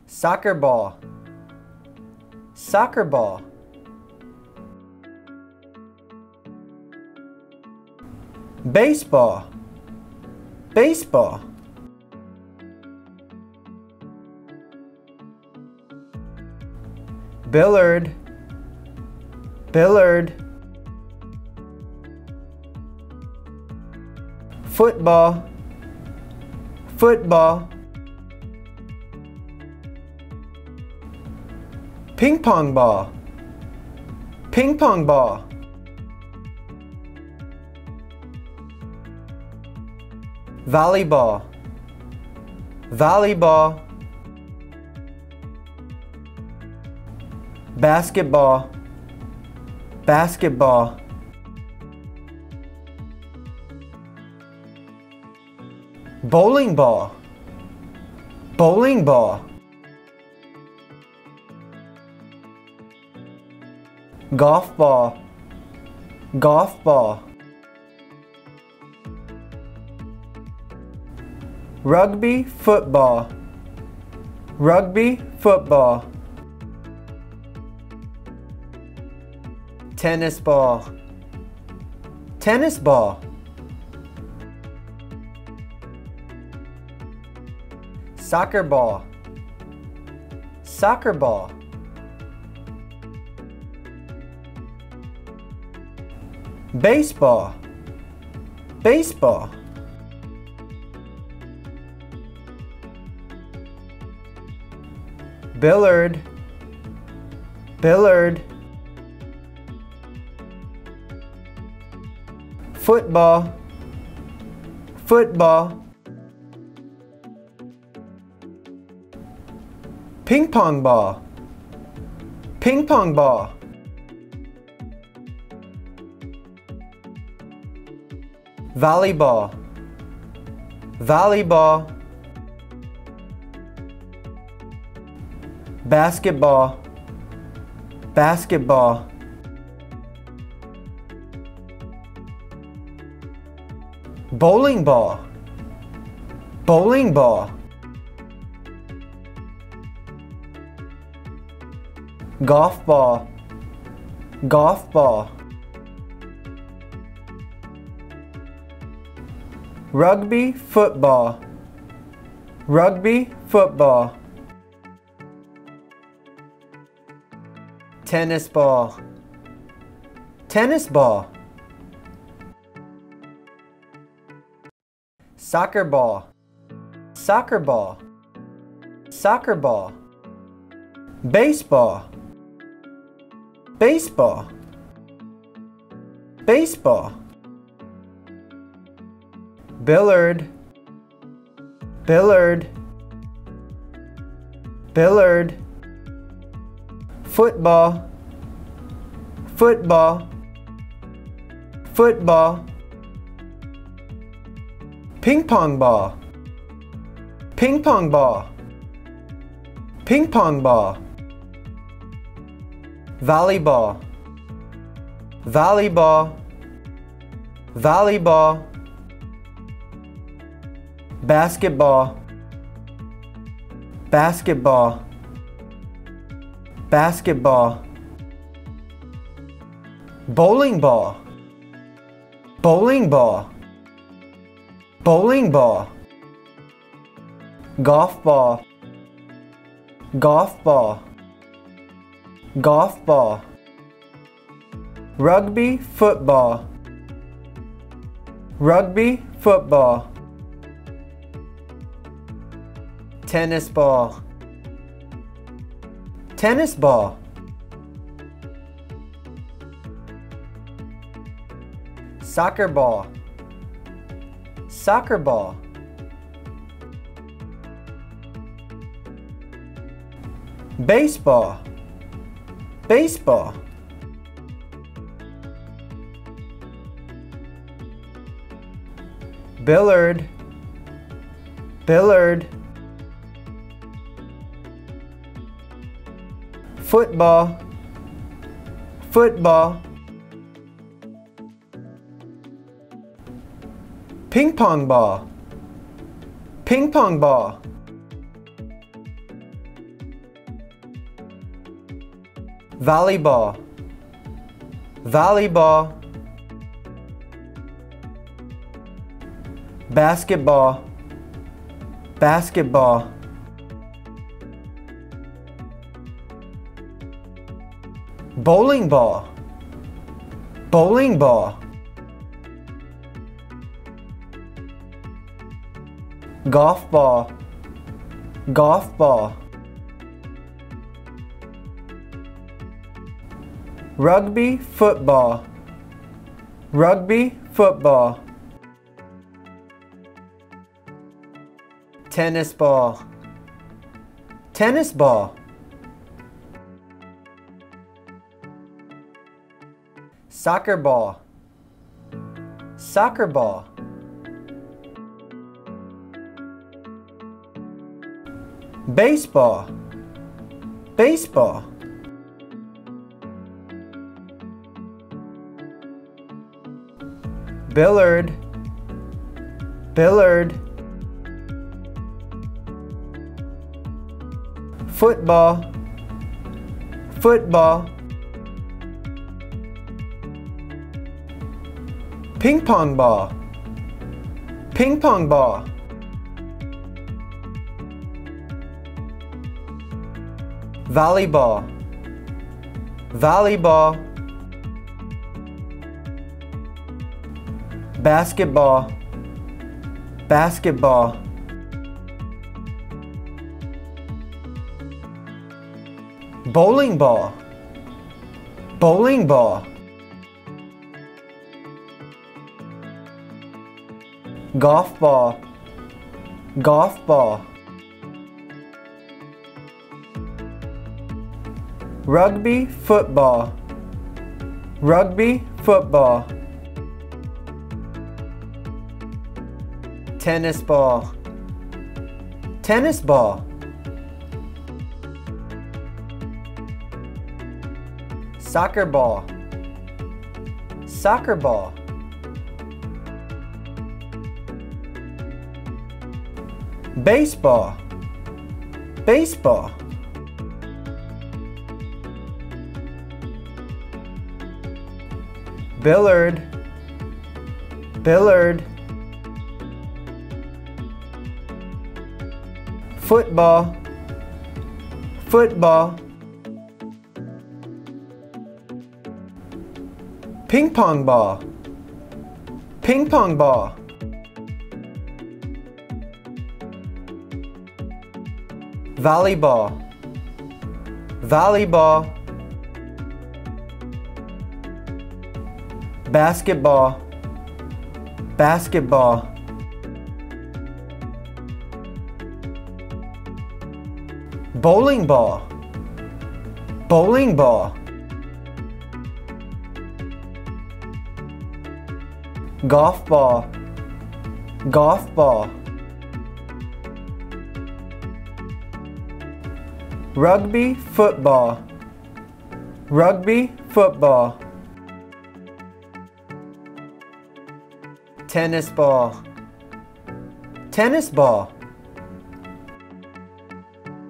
Soccer ball. Soccer ball. Baseball. Baseball. Billiard. Billiard. Football. Football. Ping pong ball. Ping pong ball. Volleyball. Volleyball. Basketball. Basketball. Bowling ball. Bowling ball. Golf ball. Golf ball. Rugby football. Rugby football. Tennis ball. Tennis ball. Soccer ball. Soccer ball. Baseball. Baseball. Billiard. Billiard. Football. Football. Ping pong ball. Ping pong ball. Volleyball. Volleyball. Basketball. Basketball. Bowling ball. Bowling ball. Golf ball. Golf ball. Rugby football. Rugby football. Tennis ball. Tennis ball. Soccer ball. Soccer ball. Soccer ball. Baseball. Baseball. Baseball. Billiard. Billiard. Billiard. Football. Football. Football. Ping pong ball. Ping pong ball. Ping pong ball. Volleyball. Volleyball. Volleyball. Basketball. Basketball. Basketball. Bowling ball. Bowling ball. Bowling ball. Golf ball. Golf ball. Golf ball. Rugby football. Rugby football. Tennis ball. Tennis ball. Soccer ball. Soccer ball. Baseball. Baseball. Billiard. Billiard. Football. Football. Ping pong ball. Ping pong ball. volleyball, volleyball. Basketball, basketball. Bowling ball, bowling ball. Golf ball, golf ball. Rugby football, rugby football. Tennis ball, tennis ball. Soccer ball, soccer ball. Baseball, baseball. Billiard, billiard. Football, football. Ping pong ball, ping pong ball. Volleyball, volleyball. Basketball, basketball. Bowling ball, bowling ball. Golf ball, golf ball. Rugby football, rugby football. Tennis ball, tennis ball. Soccer ball, soccer ball. Baseball, baseball. Billiard, billiard. Football, football. Ping pong ball, ping pong ball. Volleyball, volleyball. Basketball, basketball. Bowling ball, bowling ball. Golf ball, golf ball. Rugby football, rugby football. Tennis ball, tennis ball.